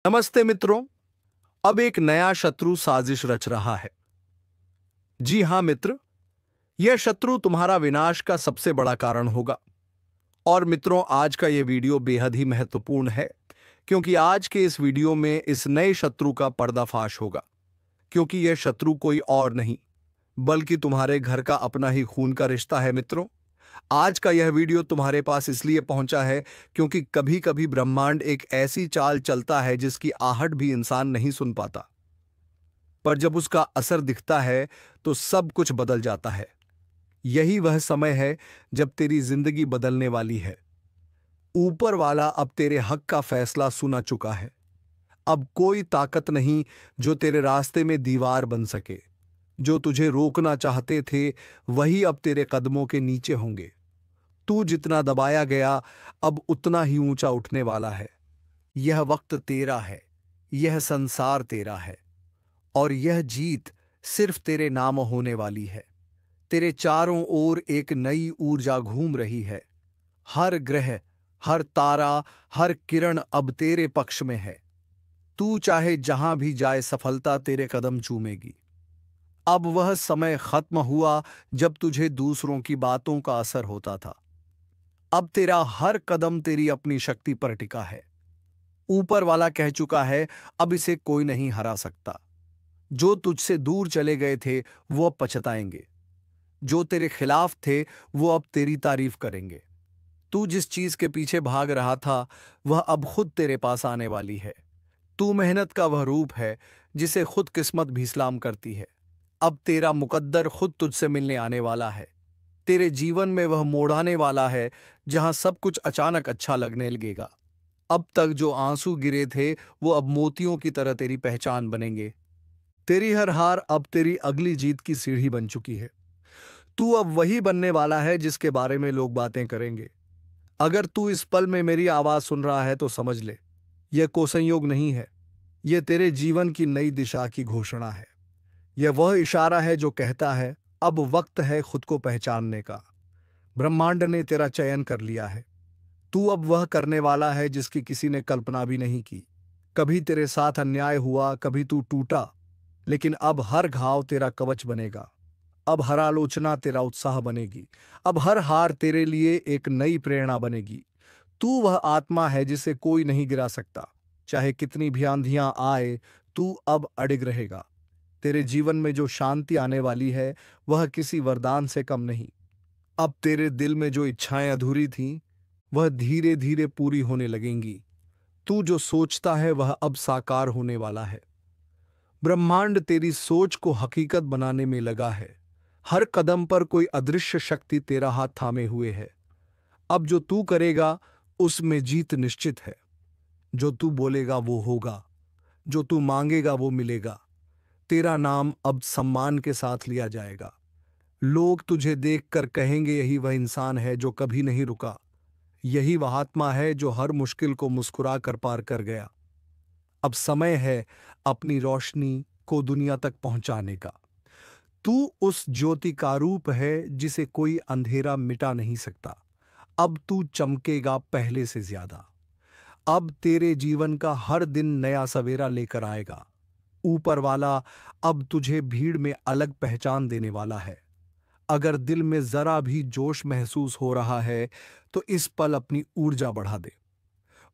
नमस्ते मित्रों। अब एक नया शत्रु साजिश रच रहा है। जी हां मित्र, यह शत्रु तुम्हारा विनाश का सबसे बड़ा कारण होगा। और मित्रों, आज का यह वीडियो बेहद ही महत्वपूर्ण है, क्योंकि आज के इस वीडियो में इस नए शत्रु का पर्दाफाश होगा। क्योंकि यह शत्रु कोई और नहीं, बल्कि तुम्हारे घर का अपना ही खून का रिश्ता है। मित्रों, आज का यह वीडियो तुम्हारे पास इसलिए पहुंचा है क्योंकि कभी कभी ब्रह्मांड एक ऐसी चाल चलता है जिसकी आहट भी इंसान नहीं सुन पाता, पर जब उसका असर दिखता है तो सब कुछ बदल जाता है। यही वह समय है जब तेरी जिंदगी बदलने वाली है। ऊपर वाला अब तेरे हक का फैसला सुना चुका है। अब कोई ताकत नहीं जो तेरे रास्ते में दीवार बन सके। जो तुझे रोकना चाहते थे वही अब तेरे कदमों के नीचे होंगे। तू जितना दबाया गया अब उतना ही ऊंचा उठने वाला है। यह वक्त तेरा है, यह संसार तेरा है, और यह जीत सिर्फ तेरे नाम होने वाली है। तेरे चारों ओर एक नई ऊर्जा घूम रही है। हर ग्रह, हर तारा, हर किरण अब तेरे पक्ष में है। तू चाहे जहां भी जाए, सफलता तेरे कदम चूमेगी। अब वह समय खत्म हुआ जब तुझे दूसरों की बातों का असर होता था। अब तेरा हर कदम तेरी अपनी शक्ति पर टिका है। ऊपर वाला कह चुका है, अब इसे कोई नहीं हरा सकता। जो तुझसे दूर चले गए थे वो अब पछताएंगे। जो तेरे खिलाफ थे वो अब तेरी तारीफ करेंगे। तू जिस चीज के पीछे भाग रहा था वह अब खुद तेरे पास आने वाली है। तू मेहनत का वह रूप है जिसे खुद किस्मत भी सलाम करती है। अब तेरा मुकद्दर खुद तुझसे मिलने आने वाला है। तेरे जीवन में वह मोड़ आने वाला है जहां सब कुछ अचानक अच्छा लगने लगेगा। अब तक जो आंसू गिरे थे वो अब मोतियों की तरह तेरी पहचान बनेंगे। तेरी हर हार अब तेरी अगली जीत की सीढ़ी बन चुकी है। तू अब वही बनने वाला है जिसके बारे में लोग बातें करेंगे। अगर तू इस पल में मेरी आवाज सुन रहा है तो समझ ले, यह कोई संयोग नहीं है। यह तेरे जीवन की नई दिशा की घोषणा है। यह वह इशारा है जो कहता है, अब वक्त है खुद को पहचानने का। ब्रह्मांड ने तेरा चयन कर लिया है। तू अब वह करने वाला है जिसकी किसी ने कल्पना भी नहीं की। कभी तेरे साथ अन्याय हुआ, कभी तू टूटा, लेकिन अब हर घाव तेरा कवच बनेगा। अब हर आलोचना तेरा उत्साह बनेगी। अब हर हार तेरे लिए एक नई प्रेरणा बनेगी। तू वह आत्मा है जिसे कोई नहीं गिरा सकता। चाहे कितनी भी आंधियां आए, तू अब अडिग रहेगा। तेरे जीवन में जो शांति आने वाली है वह किसी वरदान से कम नहीं। अब तेरे दिल में जो इच्छाएं अधूरी थीं वह धीरे धीरे पूरी होने लगेंगी। तू जो सोचता है वह अब साकार होने वाला है। ब्रह्मांड तेरी सोच को हकीकत बनाने में लगा है। हर कदम पर कोई अदृश्य शक्ति तेरा हाथ थामे हुए है। अब जो तू करेगा उसमें जीत निश्चित है। जो तू बोलेगा वो होगा। जो तू मांगेगा वो मिलेगा। तेरा नाम अब सम्मान के साथ लिया जाएगा। लोग तुझे देखकर कहेंगे, यही वह इंसान है जो कभी नहीं रुका। यही वह आत्मा है जो हर मुश्किल को मुस्कुरा कर पार कर गया। अब समय है अपनी रोशनी को दुनिया तक पहुंचाने का। तू उस ज्योति का रूप है जिसे कोई अंधेरा मिटा नहीं सकता। अब तू चमकेगा पहले से ज्यादा। अब तेरे जीवन का हर दिन नया सवेरा लेकर आएगा। ऊपर वाला अब तुझे भीड़ में अलग पहचान देने वाला है। अगर दिल में जरा भी जोश महसूस हो रहा है तो इस पल अपनी ऊर्जा बढ़ा दे।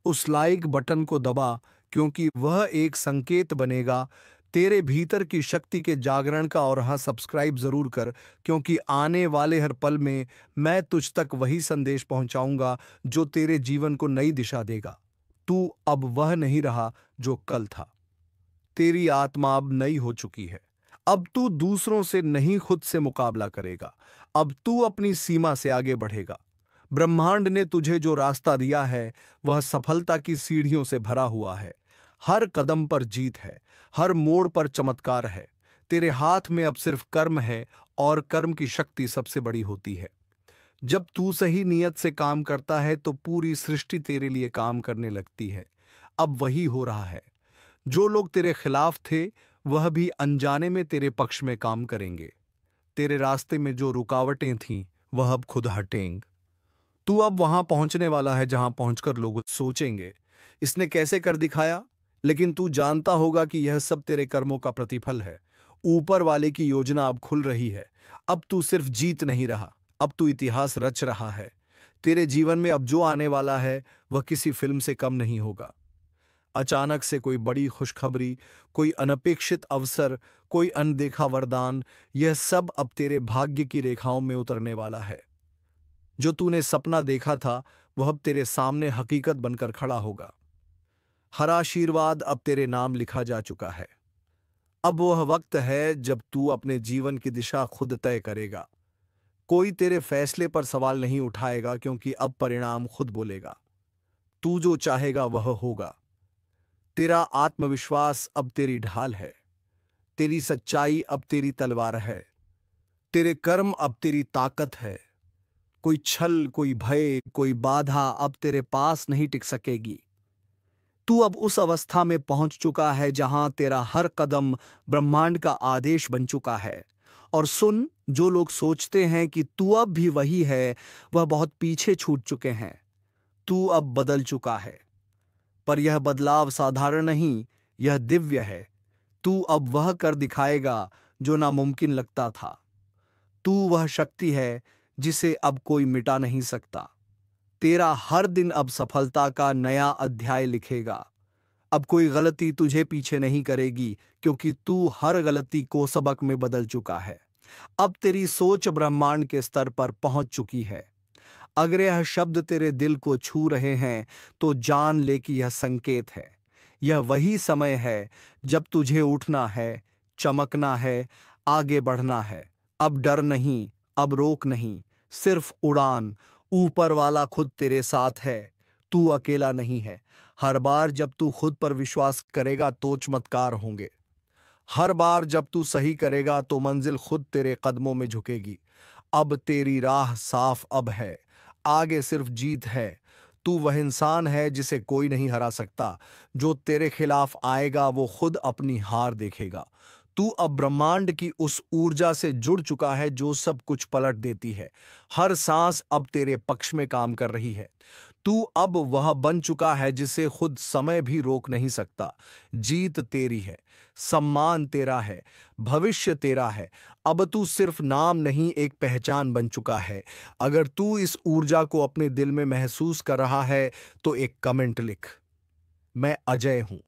उस लाइक बटन को दबा, क्योंकि वह एक संकेत बनेगा तेरे भीतर की शक्ति के जागरण का। और हाँ, सब्सक्राइब जरूर कर, क्योंकि आने वाले हर पल में मैं तुझ तक वही संदेश पहुंचाऊंगा जो तेरे जीवन को नई दिशा देगा। तू अब वह नहीं रहा जो कल था। तेरी आत्मा अब नई हो चुकी है। अब तू दूसरों से नहीं, खुद से मुकाबला करेगा। अब तू अपनी सीमा से आगे बढ़ेगा। ब्रह्मांड ने तुझे जो रास्ता दिया है वह सफलता की सीढ़ियों से भरा हुआ है। हर कदम पर जीत है, हर मोड़ पर चमत्कार है। तेरे हाथ में अब सिर्फ कर्म है, और कर्म की शक्ति सबसे बड़ी होती है। जब तू सही नियत से काम करता है तो पूरी सृष्टि तेरे लिए काम करने लगती है। अब वही हो रहा है। जो लोग तेरे खिलाफ थे वह भी अनजाने में तेरे पक्ष में काम करेंगे। तेरे रास्ते में जो रुकावटें थीं वह अब खुद हटेंगी। तू अब वहां पहुंचने वाला है जहां पहुंचकर लोग सोचेंगे, इसने कैसे कर दिखाया। लेकिन तू जानता होगा कि यह सब तेरे कर्मों का प्रतिफल है। ऊपर वाले की योजना अब खुल रही है। अब तू सिर्फ जीत नहीं रहा, अब तू इतिहास रच रहा है। तेरे जीवन में अब जो आने वाला है वह किसी फिल्म से कम नहीं होगा। अचानक से कोई बड़ी खुशखबरी, कोई अनपेक्षित अवसर, कोई अनदेखा वरदान, यह सब अब तेरे भाग्य की रेखाओं में उतरने वाला है। जो तूने सपना देखा था वह अब तेरे सामने हकीकत बनकर खड़ा होगा। हर आशीर्वाद अब तेरे नाम लिखा जा चुका है। अब वह वक्त है जब तू अपने जीवन की दिशा खुद तय करेगा। कोई तेरे फैसले पर सवाल नहीं उठाएगा, क्योंकि अब परिणाम खुद बोलेगा। तू जो चाहेगा वह होगा। तेरा आत्मविश्वास अब तेरी ढाल है। तेरी सच्चाई अब तेरी तलवार है। तेरे कर्म अब तेरी ताकत है। कोई छल, कोई भय, कोई बाधा अब तेरे पास नहीं टिक सकेगी। तू अब उस अवस्था में पहुंच चुका है जहां तेरा हर कदम ब्रह्मांड का आदेश बन चुका है। और सुन, जो लोग सोचते हैं कि तू अब भी वही है, वह बहुत पीछे छूट चुके हैं। तू अब बदल चुका है। पर यह बदलाव साधारण नहीं, यह दिव्य है। तू अब वह कर दिखाएगा जो नामुमकिन लगता था। तू वह शक्ति है जिसे अब कोई मिटा नहीं सकता। तेरा हर दिन अब सफलता का नया अध्याय लिखेगा। अब कोई गलती तुझे पीछे नहीं करेगी, क्योंकि तू हर गलती को सबक में बदल चुका है। अब तेरी सोच ब्रह्मांड के स्तर पर पहुंच चुकी है। अगर यह शब्द तेरे दिल को छू रहे हैं तो जान ले कि यह संकेत है। यह वही समय है जब तुझे उठना है, चमकना है, आगे बढ़ना है। अब डर नहीं, अब रोक नहीं, सिर्फ उड़ान। ऊपर वाला खुद तेरे साथ है। तू अकेला नहीं है। हर बार जब तू खुद पर विश्वास करेगा तो चमत्कार होंगे। हर बार जब तू सही करेगा तो मंजिल खुद तेरे कदमों में झुकेगी। अब तेरी राह साफ अब है। आगे सिर्फ जीत है। तू वह इंसान है जिसे कोई नहीं हरा सकता। जो तेरे खिलाफ आएगा वो खुद अपनी हार देखेगा। तू अब ब्रह्मांड की उस ऊर्जा से जुड़ चुका है जो सब कुछ पलट देती है। हर सांस अब तेरे पक्ष में काम कर रही है। तू अब वह बन चुका है जिसे खुद समय भी रोक नहीं सकता। जीत तेरी है, सम्मान तेरा है, भविष्य तेरा है। अब तू सिर्फ नाम नहीं, एक पहचान बन चुका है। अगर तू इस ऊर्जा को अपने दिल में महसूस कर रहा है तो एक कमेंट लिख, मैं अजय हूं।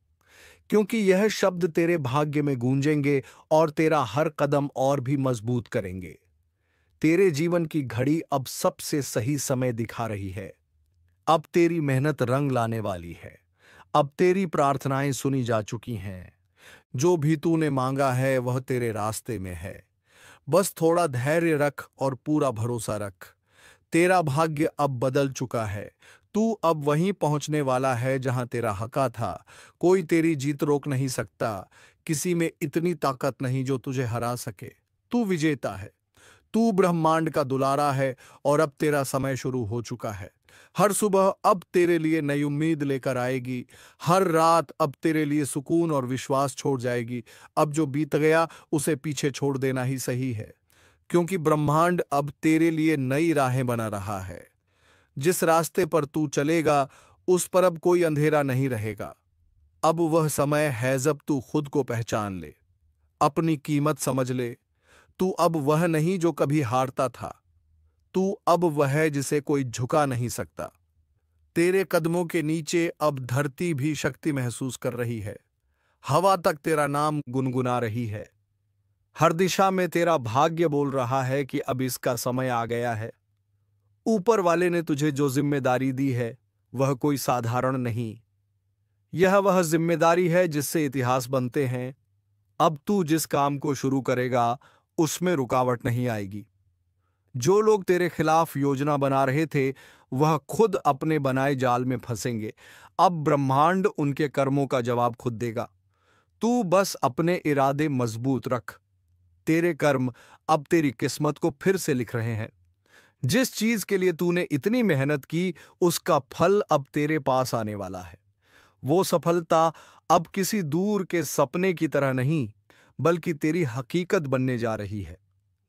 क्योंकि यह शब्द तेरे भाग्य में गूंजेंगे और तेरा हर कदम और भी मजबूत करेंगे। तेरे जीवन की घड़ी अब सबसे सही समय दिखा रही है। अब तेरी मेहनत रंग लाने वाली है। अब तेरी प्रार्थनाएं सुनी जा चुकी हैं। जो भी तूने मांगा है वह तेरे रास्ते में है। बस थोड़ा धैर्य रख और पूरा भरोसा रख। तेरा भाग्य अब बदल चुका है। तू अब वहीं पहुंचने वाला है जहां तेरा हका था। कोई तेरी जीत रोक नहीं सकता। किसी में इतनी ताकत नहीं जो तुझे हरा सके। तू विजेता है। तू ब्रह्मांड का दुलारा है और अब तेरा समय शुरू हो चुका है। हर सुबह अब तेरे लिए नई उम्मीद लेकर आएगी। हर रात अब तेरे लिए सुकून और विश्वास छोड़ जाएगी। अब जो बीत गया उसे पीछे छोड़ देना ही सही है, क्योंकि ब्रह्मांड अब तेरे लिए नई राहें बना रहा है। जिस रास्ते पर तू चलेगा उस पर अब कोई अंधेरा नहीं रहेगा। अब वह समय है जब तू खुद को पहचान ले, अपनी कीमत समझ ले। तू अब वह नहीं जो कभी हारता था। तू अब वह है जिसे कोई झुका नहीं सकता। तेरे कदमों के नीचे अब धरती भी शक्ति महसूस कर रही है। हवा तक तेरा नाम गुनगुना रही है। हर दिशा में तेरा भाग्य बोल रहा है कि अब इसका समय आ गया है। ऊपर वाले ने तुझे जो जिम्मेदारी दी है वह कोई साधारण नहीं। यह वह जिम्मेदारी है जिससे इतिहास बनते हैं। अब तू जिस काम को शुरू करेगा उसमें रुकावट नहीं आएगी। जो लोग तेरे खिलाफ योजना बना रहे थे वह खुद अपने बनाए जाल में फंसेंगे। अब ब्रह्मांड उनके कर्मों का जवाब खुद देगा। तू बस अपने इरादे मजबूत रख। तेरे कर्म अब तेरी किस्मत को फिर से लिख रहे हैं। जिस चीज के लिए तूने इतनी मेहनत की उसका फल अब तेरे पास आने वाला है। वो सफलता अब किसी दूर के सपने की तरह नहीं, बल्कि तेरी हकीकत बनने जा रही है।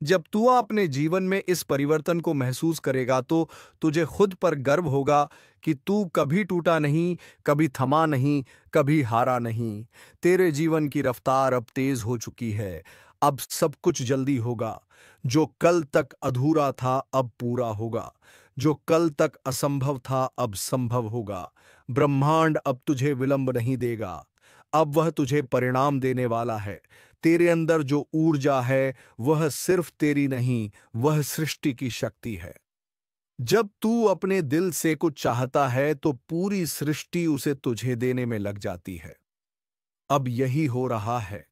जब तू अपने जीवन में इस परिवर्तन को महसूस करेगा तो तुझे खुद पर गर्व होगा कि तू कभी टूटा नहीं, कभी थमा नहीं, कभी हारा नहीं। तेरे जीवन की रफ्तार अब तेज हो चुकी है। अब सब कुछ जल्दी होगा। जो कल तक अधूरा था अब पूरा होगा। जो कल तक असंभव था अब संभव होगा। ब्रह्मांड अब तुझे विलंब नहीं देगा। अब वह तुझे परिणाम देने वाला है। तेरे अंदर जो ऊर्जा है वह सिर्फ तेरी नहीं, वह सृष्टि की शक्ति है। जब तू अपने दिल से कुछ चाहता है तो पूरी सृष्टि उसे तुझे देने में लग जाती है। अब यही हो रहा है।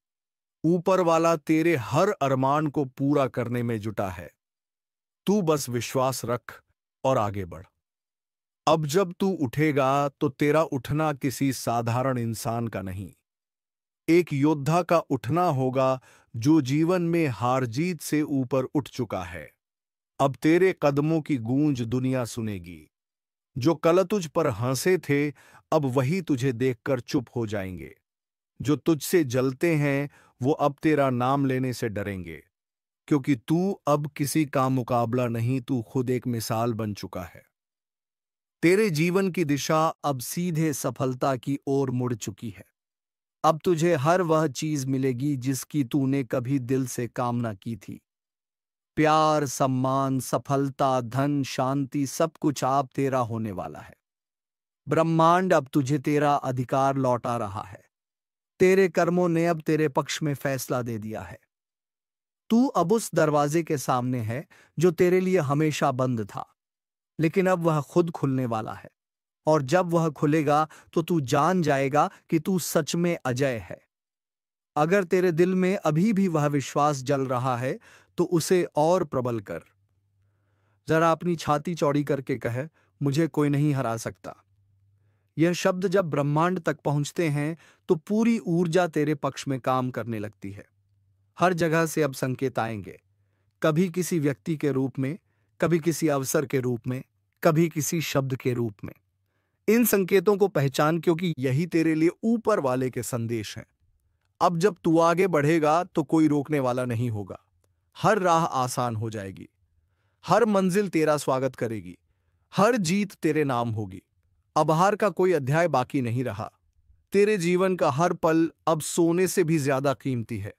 ऊपर वाला तेरे हर अरमान को पूरा करने में जुटा है। तू बस विश्वास रख और आगे बढ़। अब जब तू उठेगा तो तेरा उठना किसी साधारण इंसान का नहीं, एक योद्धा का उठना होगा जो जीवन में हार जीत से ऊपर उठ चुका है। अब तेरे कदमों की गूंज दुनिया सुनेगी। जो कल तुझ पर हंसे थे अब वही तुझे देखकर चुप हो जाएंगे। जो तुझसे जलते हैं वो अब तेरा नाम लेने से डरेंगे, क्योंकि तू अब किसी का मुकाबला नहीं, तू खुद एक मिसाल बन चुका है। तेरे जीवन की दिशा अब सीधे सफलता की ओर मुड़ चुकी है। अब तुझे हर वह चीज मिलेगी जिसकी तूने कभी दिल से कामना की थी। प्यार, सम्मान, सफलता, धन, शांति, सब कुछ अब तेरा होने वाला है। ब्रह्मांड अब तुझे तेरा अधिकार लौटा रहा है। तेरे कर्मों ने अब तेरे पक्ष में फैसला दे दिया है। तू अब उस दरवाजे के सामने है जो तेरे लिए हमेशा बंद था, लेकिन अब वह खुद खुलने वाला है। और जब वह खुलेगा तो तू जान जाएगा कि तू सच में अजय है। अगर तेरे दिल में अभी भी वह विश्वास जल रहा है तो उसे और प्रबल कर। जरा अपनी छाती चौड़ी करके कह, मुझे कोई नहीं हरा सकता। यह शब्द जब ब्रह्मांड तक पहुंचते हैं तो पूरी ऊर्जा तेरे पक्ष में काम करने लगती है। हर जगह से अब संकेत आएंगे, कभी किसी व्यक्ति के रूप में, कभी किसी अवसर के रूप में, कभी किसी शब्द के रूप में। इन संकेतों को पहचान, क्योंकि यही तेरे लिए ऊपर वाले के संदेश हैं। अब जब तू आगे बढ़ेगा तो कोई रोकने वाला नहीं होगा। हर राह आसान हो जाएगी। हर मंजिल तेरा स्वागत करेगी। हर जीत तेरे नाम होगी। अब हार का कोई अध्याय बाकी नहीं रहा। तेरे जीवन का हर पल अब सोने से भी ज्यादा कीमती है।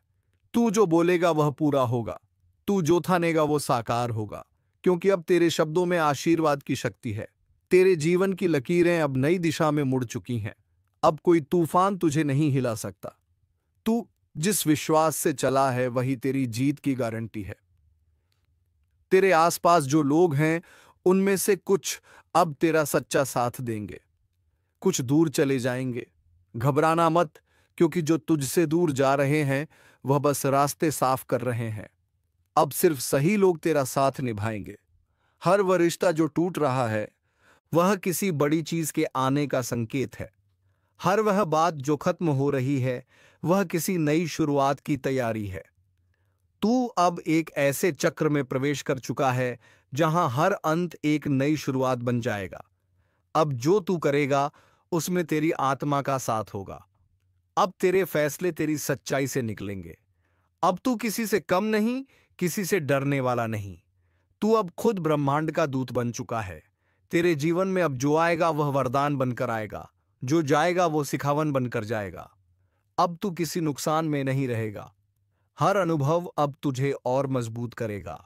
तू जो बोलेगा वह पूरा होगा। तू जो ठानेगा वो साकार होगा, क्योंकि अब तेरे शब्दों में आशीर्वाद की शक्ति है। तेरे जीवन की लकीरें अब नई दिशा में मुड़ चुकी हैं। अब कोई तूफान तुझे नहीं हिला सकता। तू जिस विश्वास से चला है वही तेरी जीत की गारंटी है। तेरे आसपास जो लोग हैं उनमें से कुछ अब तेरा सच्चा साथ देंगे, कुछ दूर चले जाएंगे। घबराना मत, क्योंकि जो तुझसे दूर जा रहे हैं वह बस रास्ते साफ कर रहे हैं। अब सिर्फ सही लोग तेरा साथ निभाएंगे। हर वह रिश्ता जो टूट रहा है वह किसी बड़ी चीज के आने का संकेत है। हर वह बात जो खत्म हो रही है वह किसी नई शुरुआत की तैयारी है। तू अब एक ऐसे चक्र में प्रवेश कर चुका है जहां हर अंत एक नई शुरुआत बन जाएगा। अब जो तू करेगा उसमें तेरी आत्मा का साथ होगा। अब तेरे फैसले तेरी सच्चाई से निकलेंगे। अब तू किसी से कम नहीं, किसी से डरने वाला नहीं। तू अब खुद ब्रह्मांड का दूत बन चुका है। तेरे जीवन में अब जो आएगा वह वरदान बनकर आएगा, जो जाएगा वो सिखावन बनकर जाएगा। अब तू किसी नुकसान में नहीं रहेगा। हर अनुभव अब तुझे और मजबूत करेगा।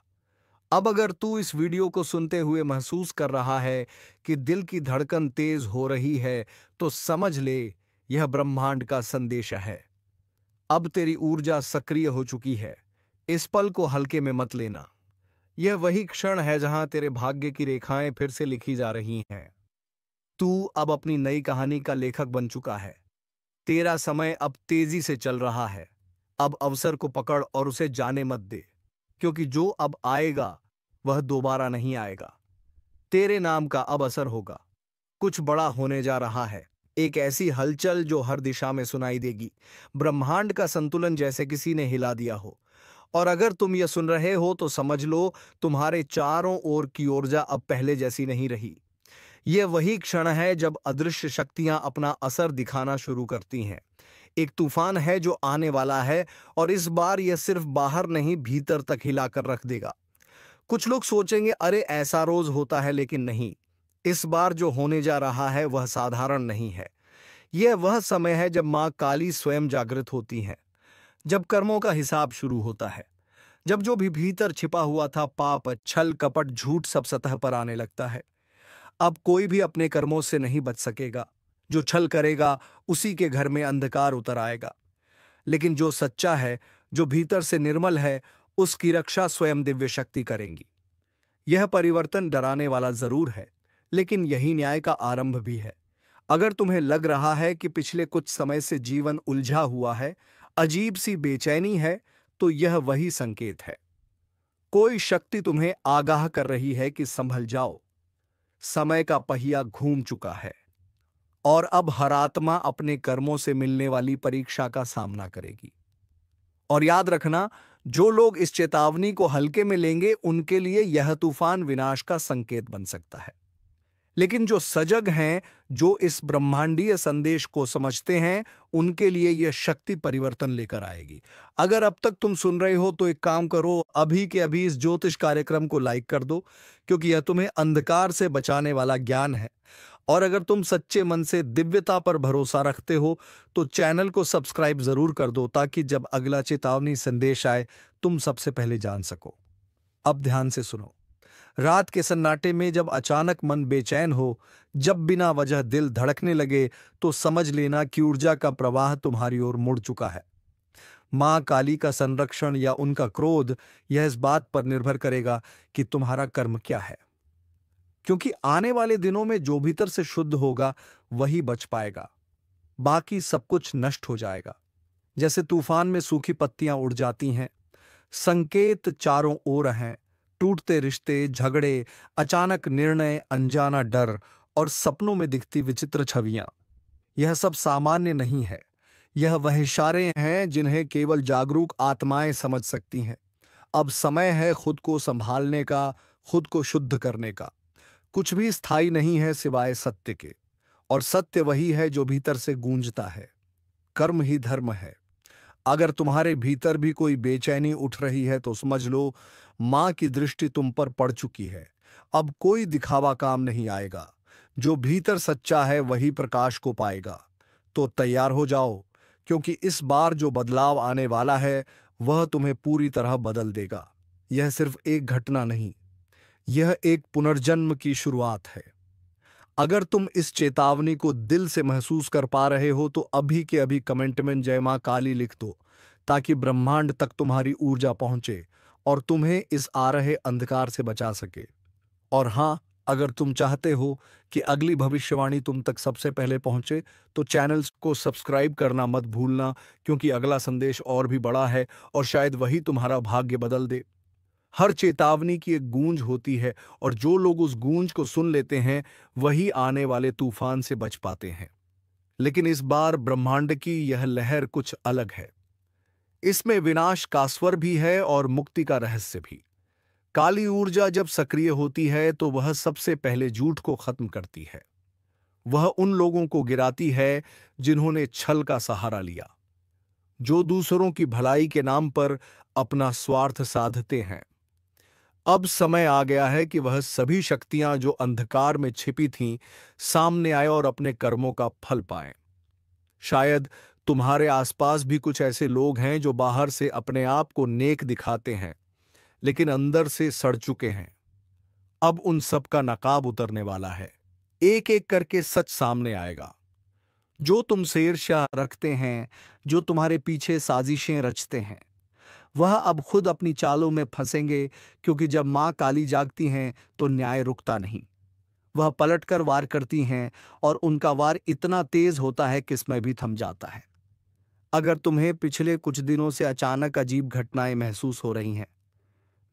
अब अगर तू इस वीडियो को सुनते हुए महसूस कर रहा है कि दिल की धड़कन तेज हो रही है, तो समझ ले यह ब्रह्मांड का संदेश है। अब तेरी ऊर्जा सक्रिय हो चुकी है। इस पल को हल्के में मत लेना। यह वही क्षण है जहां तेरे भाग्य की रेखाएं फिर से लिखी जा रही हैं। तू अब अपनी नई कहानी का लेखक बन चुका है। तेरा समय अब तेजी से चल रहा है। अब अवसर को पकड़ और उसे जाने मत दे, क्योंकि जो अब आएगा वह दोबारा नहीं आएगा। तेरे नाम का अब असर होगा। कुछ बड़ा होने जा रहा है। एक ऐसी हलचल जो हर दिशा में सुनाई देगी। ब्रह्मांड का संतुलन जैसे किसी ने हिला दिया हो। और अगर तुम यह सुन रहे हो तो समझ लो तुम्हारे चारों ओर की ऊर्जा अब पहले जैसी नहीं रही। यह वही क्षण है जब अदृश्य शक्तियां अपना असर दिखाना शुरू करती हैं। एक तूफान है जो आने वाला है, और इस बार यह सिर्फ बाहर नहीं भीतर तक हिलाकर रख देगा। कुछ लोग सोचेंगे अरे ऐसा रोज होता है, लेकिन नहीं। इस बार जो होने जा रहा है वह साधारण नहीं है। यह वह समय है जब मां काली स्वयं जागृत होती है, जब कर्मों का हिसाब शुरू होता है, जब जो भी भीतर छिपा हुआ था, पाप, छल, कपट, झूठ, सब सतह पर आने लगता है। अब कोई भी अपने कर्मों से नहीं बच सकेगा। जो छल करेगा उसी के घर में अंधकार उतर आएगा। लेकिन जो सच्चा है, जो भीतर से निर्मल है, उसकी रक्षा स्वयं दिव्य शक्ति करेंगी। यह परिवर्तन डराने वाला जरूर है, लेकिन यही न्याय का आरंभ भी है। अगर तुम्हें लग रहा है कि पिछले कुछ समय से जीवन उलझा हुआ है, अजीब सी बेचैनी है, तो यह वही संकेत है। कोई शक्ति तुम्हें आगाह कर रही है कि संभल जाओ। समय का पहिया घूम चुका है, और अब हर आत्मा अपने कर्मों से मिलने वाली परीक्षा का सामना करेगी। और याद रखना, जो लोग इस चेतावनी को हल्के में लेंगे, उनके लिए यह तूफान विनाश का संकेत बन सकता है। लेकिन जो सजग हैं, जो इस ब्रह्मांडीय संदेश को समझते हैं, उनके लिए यह शक्ति परिवर्तन लेकर आएगी। अगर अब तक तुम सुन रहे हो तो एक काम करो, अभी के अभी इस ज्योतिष कार्यक्रम को लाइक कर दो, क्योंकि यह तुम्हें अंधकार से बचाने वाला ज्ञान है। और अगर तुम सच्चे मन से दिव्यता पर भरोसा रखते हो तो चैनल को सब्सक्राइब जरूर कर दो, ताकि जब अगला चेतावनी संदेश आए तुम सबसे पहले जान सको। अब ध्यान से सुनो। रात के सन्नाटे में जब अचानक मन बेचैन हो, जब बिना वजह दिल धड़कने लगे, तो समझ लेना कि ऊर्जा का प्रवाह तुम्हारी ओर मुड़ चुका है। मां काली का संरक्षण या उनका क्रोध, यह इस बात पर निर्भर करेगा कि तुम्हारा कर्म क्या है। क्योंकि आने वाले दिनों में जो भीतर से शुद्ध होगा वही बच पाएगा, बाकी सब कुछ नष्ट हो जाएगा। जैसे तूफान में सूखी पत्तियां उड़ जाती हैं, संकेत चारों ओर हैं। टूटते रिश्ते, झगड़े, अचानक निर्णय, अनजाना डर और सपनों में दिखती विचित्र छवियां, यह सब सामान्य नहीं है। यह वह इशारे हैं जिन्हें केवल जागरूक आत्माएं समझ सकती हैं। अब समय है खुद को संभालने का, खुद को शुद्ध करने का। कुछ भी स्थायी नहीं है सिवाय सत्य के, और सत्य वही है जो भीतर से गूंजता है। कर्म ही धर्म है। अगर तुम्हारे भीतर भी कोई बेचैनी उठ रही है तो समझ लो, मां की दृष्टि तुम पर पड़ चुकी है। अब कोई दिखावा काम नहीं आएगा। जो भीतर सच्चा है वही प्रकाश को पाएगा। तो तैयार हो जाओ, क्योंकि इस बार जो बदलाव आने वाला है वह तुम्हें पूरी तरह बदल देगा। यह सिर्फ एक घटना नहीं, यह एक पुनर्जन्म की शुरुआत है। अगर तुम इस चेतावनी को दिल से महसूस कर पा रहे हो तो अभी के अभी कमेंट में जय मां काली लिख दो, ताकि ब्रह्मांड तक तुम्हारी ऊर्जा पहुंचे और तुम्हें इस आ रहे अंधकार से बचा सके। और हां, अगर तुम चाहते हो कि अगली भविष्यवाणी तुम तक सबसे पहले पहुंचे तो चैनल को सब्सक्राइब करना मत भूलना, क्योंकि अगला संदेश और भी बड़ा है और शायद वही तुम्हारा भाग्य बदल दे। हर चेतावनी की एक गूंज होती है, और जो लोग उस गूंज को सुन लेते हैं वही आने वाले तूफान से बच पाते हैं। लेकिन इस बार ब्रह्मांड की यह लहर कुछ अलग है। इसमें विनाश का स्वर भी है और मुक्ति का रहस्य भी। काली ऊर्जा जब सक्रिय होती है तो वह सबसे पहले झूठ को खत्म करती है। वह उन लोगों को गिराती है जिन्होंने छल का सहारा लिया, जो दूसरों की भलाई के नाम पर अपना स्वार्थ साधते हैं। अब समय आ गया है कि वह सभी शक्तियां जो अंधकार में छिपी थीं, सामने आए और अपने कर्मों का फल पाएं। शायद तुम्हारे आसपास भी कुछ ऐसे लोग हैं जो बाहर से अपने आप को नेक दिखाते हैं, लेकिन अंदर से सड़ चुके हैं। अब उन सब का नकाब उतरने वाला है। एक एक करके सच सामने आएगा। जो तुमसे ईर्ष्या रखते हैं, जो तुम्हारे पीछे साजिशें रचते हैं, वह अब खुद अपनी चालों में फंसेंगे, क्योंकि जब मां काली जागती हैं तो न्याय रुकता नहीं। वह पलटकर वार करती हैं, और उनका वार इतना तेज होता है कि समय भी थम जाता है। अगर तुम्हें पिछले कुछ दिनों से अचानक अजीब घटनाएं महसूस हो रही हैं,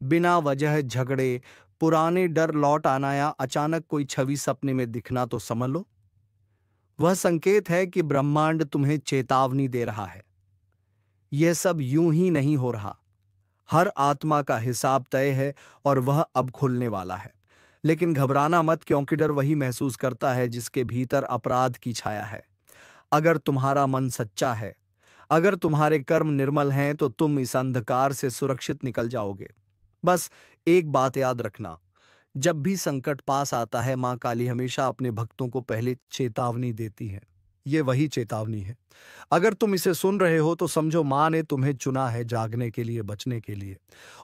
बिना वजह झगड़े, पुराने डर लौट आना या अचानक कोई छवि सपने में दिखना, तो समझ लो वह संकेत है कि ब्रह्मांड तुम्हें चेतावनी दे रहा है। यह सब यूं ही नहीं हो रहा। हर आत्मा का हिसाब तय है और वह अब खुलने वाला है। लेकिन घबराना मत, क्योंकि डर वही महसूस करता है जिसके भीतर अपराध की छाया है। अगर तुम्हारा मन सच्चा है अगर तुम्हारे कर्म निर्मल हैं तो तुम इस अंधकार से सुरक्षित निकल जाओगे। बस एक बात याद रखना, जब भी संकट पास आता है मां काली हमेशा अपने भक्तों को पहले चेतावनी देती है। ये वही चेतावनी है। अगर तुम इसे सुन रहे हो तो समझो मां ने तुम्हें चुना है जागने के लिए, बचने के लिए।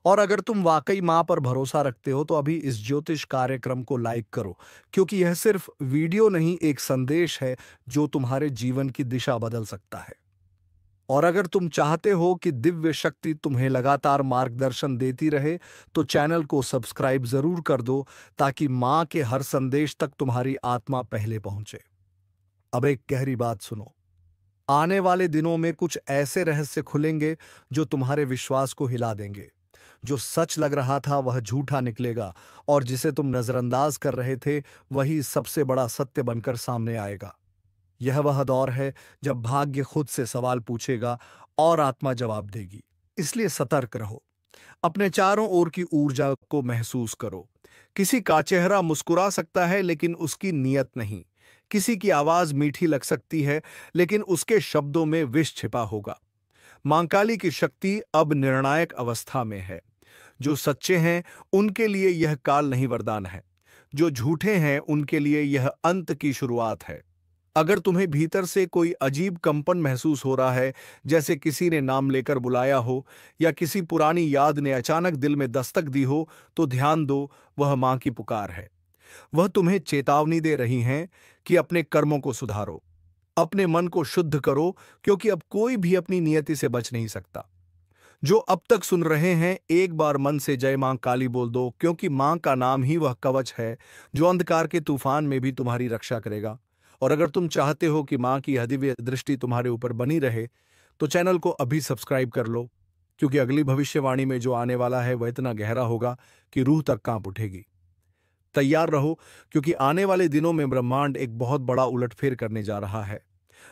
और अगर तुम वाकई मां पर भरोसा रखते हो तो अभी इस ज्योतिष कार्यक्रम को लाइक करो, क्योंकि यह सिर्फ वीडियो नहीं, एक संदेश है जो तुम्हारे जीवन की दिशा बदल सकता है। और अगर तुम चाहते हो कि दिव्य शक्ति तुम्हें लगातार मार्गदर्शन देती रहे तो चैनल को सब्सक्राइब जरूर कर दो, ताकि मां के हर संदेश तक तुम्हारी आत्मा पहले पहुंचे। अब एक गहरी बात सुनो, आने वाले दिनों में कुछ ऐसे रहस्य खुलेंगे जो तुम्हारे विश्वास को हिला देंगे। जो सच लग रहा था वह झूठा निकलेगा, और जिसे तुम नजरअंदाज कर रहे थे वही सबसे बड़ा सत्य बनकर सामने आएगा। यह वह दौर है जब भाग्य खुद से सवाल पूछेगा और आत्मा जवाब देगी। इसलिए सतर्क रहो, अपने चारों ओर की ऊर्जा को महसूस करो। किसी का चेहरा मुस्कुरा सकता है लेकिन उसकी नीयत नहीं। किसी की आवाज मीठी लग सकती है लेकिन उसके शब्दों में विष छिपा होगा। मां काली की शक्ति अब निर्णायक अवस्था में है। जो सच्चे हैं उनके लिए यह काल नहीं वरदान है, जो झूठे हैं उनके लिए यह अंत की शुरुआत है। अगर तुम्हें भीतर से कोई अजीब कंपन महसूस हो रहा है, जैसे किसी ने नाम लेकर बुलाया हो या किसी पुरानी याद ने अचानक दिल में दस्तक दी हो, तो ध्यान दो, वह मां की पुकार है। वह तुम्हें चेतावनी दे रही हैं कि अपने कर्मों को सुधारो, अपने मन को शुद्ध करो, क्योंकि अब कोई भी अपनी नियति से बच नहीं सकता। जो अब तक सुन रहे हैं, एक बार मन से जय मां काली बोल दो, क्योंकि मां का नाम ही वह कवच है जो अंधकार के तूफान में भी तुम्हारी रक्षा करेगा। और अगर तुम चाहते हो कि मां की यह दिव्य दृष्टि तुम्हारे ऊपर बनी रहे, तो चैनल को अभी सब्सक्राइब कर लो, क्योंकि अगली भविष्यवाणी में जो आने वाला है वह इतना गहरा होगा कि रूह तक कांप उठेगी। तैयार रहो, क्योंकि आने वाले दिनों में ब्रह्मांड एक बहुत बड़ा उलटफेर करने जा रहा है।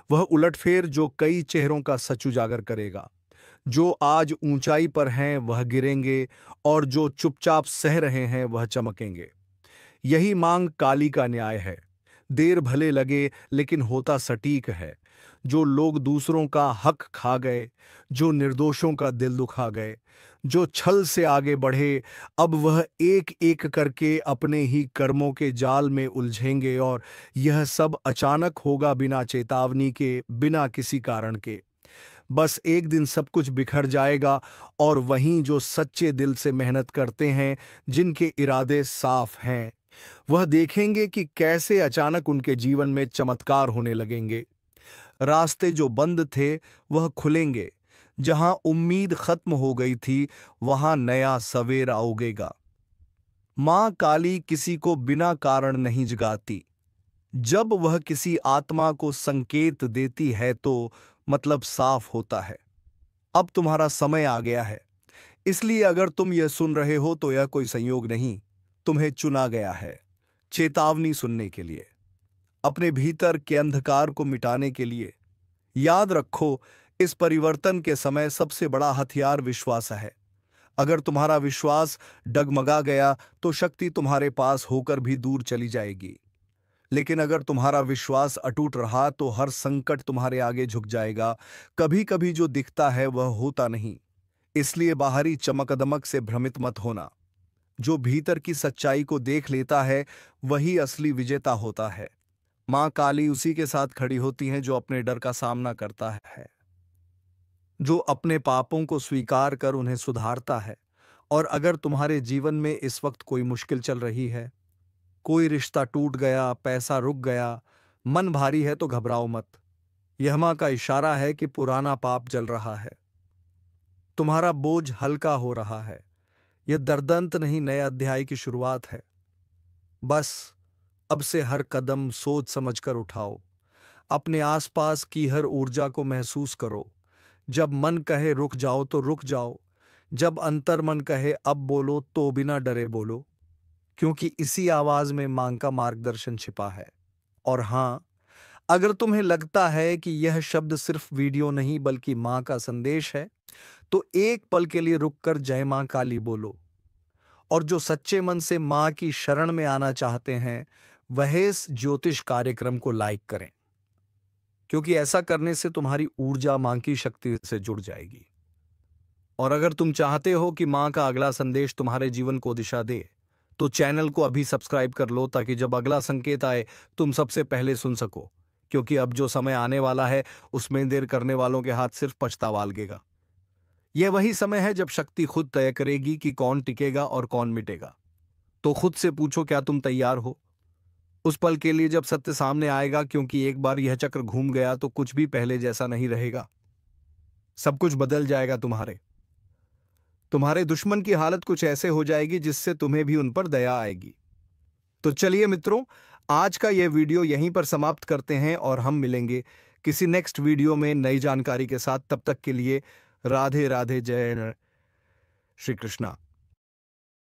वह उलटफेर जो कई चेहरों का सच उजागर करेगा। जो आज ऊंचाई पर हैं वह गिरेंगे, और जो चुपचाप सह रहे हैं वह चमकेंगे। यही मांग काली का न्याय है। देर भले लगे लेकिन होता सटीक है। जो लोग दूसरों का हक खा गए, जो निर्दोषों का दिल दुखा गए, जो छल से आगे बढ़े, अब वह एक एक करके अपने ही कर्मों के जाल में उलझेंगे। और यह सब अचानक होगा, बिना चेतावनी के, बिना किसी कारण के। बस एक दिन सब कुछ बिखर जाएगा, और वहीं जो सच्चे दिल से मेहनत करते हैं, जिनके इरादे साफ हैं, वह देखेंगे कि कैसे अचानक उनके जीवन में चमत्कार होने लगेंगे। रास्ते जो बंद थे वह खुलेंगे। जहां उम्मीद खत्म हो गई थी वहां नया सवेरा उगेगा। मां काली किसी को बिना कारण नहीं जगाती। जब वह किसी आत्मा को संकेत देती है तो मतलब साफ होता है। अब तुम्हारा समय आ गया है। इसलिए अगर तुम यह सुन रहे हो तो यह कोई संयोग नहीं, तुम्हें चुना गया है चेतावनी सुनने के लिए, अपने भीतर के अंधकार को मिटाने के लिए। याद रखो, इस परिवर्तन के समय सबसे बड़ा हथियार विश्वास है। अगर तुम्हारा विश्वास डगमगा गया तो शक्ति तुम्हारे पास होकर भी दूर चली जाएगी। लेकिन अगर तुम्हारा विश्वास अटूट रहा तो हर संकट तुम्हारे आगे झुक जाएगा। कभी कभी जो दिखता है वह होता नहीं, इसलिए बाहरी चमक दमक से भ्रमित मत होना। जो भीतर की सच्चाई को देख लेता है वही असली विजेता होता है। मां काली उसी के साथ खड़ी होती हैं जो अपने डर का सामना करता है, जो अपने पापों को स्वीकार कर उन्हें सुधारता है। और अगर तुम्हारे जीवन में इस वक्त कोई मुश्किल चल रही है, कोई रिश्ता टूट गया, पैसा रुक गया, मन भारी है, तो घबराओ मत। यह मां का इशारा है कि पुराना पाप जल रहा है, तुम्हारा बोझ हल्का हो रहा है। यह दर्दंत नहीं, नए अध्याय की शुरुआत है। बस अब से हर कदम सोच समझकर उठाओ। अपने आसपास की हर ऊर्जा को महसूस करो। जब मन कहे रुक जाओ तो रुक जाओ। जब अंतर मन कहे अब बोलो तो बिना डरे बोलो, क्योंकि इसी आवाज में मां का मार्गदर्शन छिपा है। और हां, अगर तुम्हें लगता है कि यह शब्द सिर्फ वीडियो नहीं बल्कि मां का संदेश है, तो एक पल के लिए रुककर जय मां काली बोलो। और जो सच्चे मन से मां की शरण में आना चाहते हैं वह इस ज्योतिष कार्यक्रम को लाइक करें। क्योंकि ऐसा करने से तुम्हारी ऊर्जा मां की शक्ति से जुड़ जाएगी। और अगर तुम चाहते हो कि मां का अगला संदेश तुम्हारे जीवन को दिशा दे, तो चैनल को अभी सब्सक्राइब कर लो, ताकि जब अगला संकेत आए तुम सबसे पहले सुन सको। क्योंकि अब जो समय आने वाला है उसमें देर करने वालों के हाथ सिर्फ पछतावा लगेगा। यह वही समय है जब शक्ति खुद तय करेगी कि कौन टिकेगा और कौन मिटेगा। तो खुद से पूछो, क्या तुम तैयार हो उस पल के लिए जब सत्य सामने आएगा? क्योंकि एक बार यह चक्र घूम गया तो कुछ भी पहले जैसा नहीं रहेगा। सब कुछ बदल जाएगा। तुम्हारे दुश्मन की हालत कुछ ऐसे हो जाएगी जिससे तुम्हें भी उन पर दया आएगी। तो चलिए मित्रों, आज का यह वीडियो यहीं पर समाप्त करते हैं और हम मिलेंगे किसी नेक्स्ट वीडियो में नई जानकारी के साथ। तब तक के लिए राधे राधे, जय श्री कृष्णा।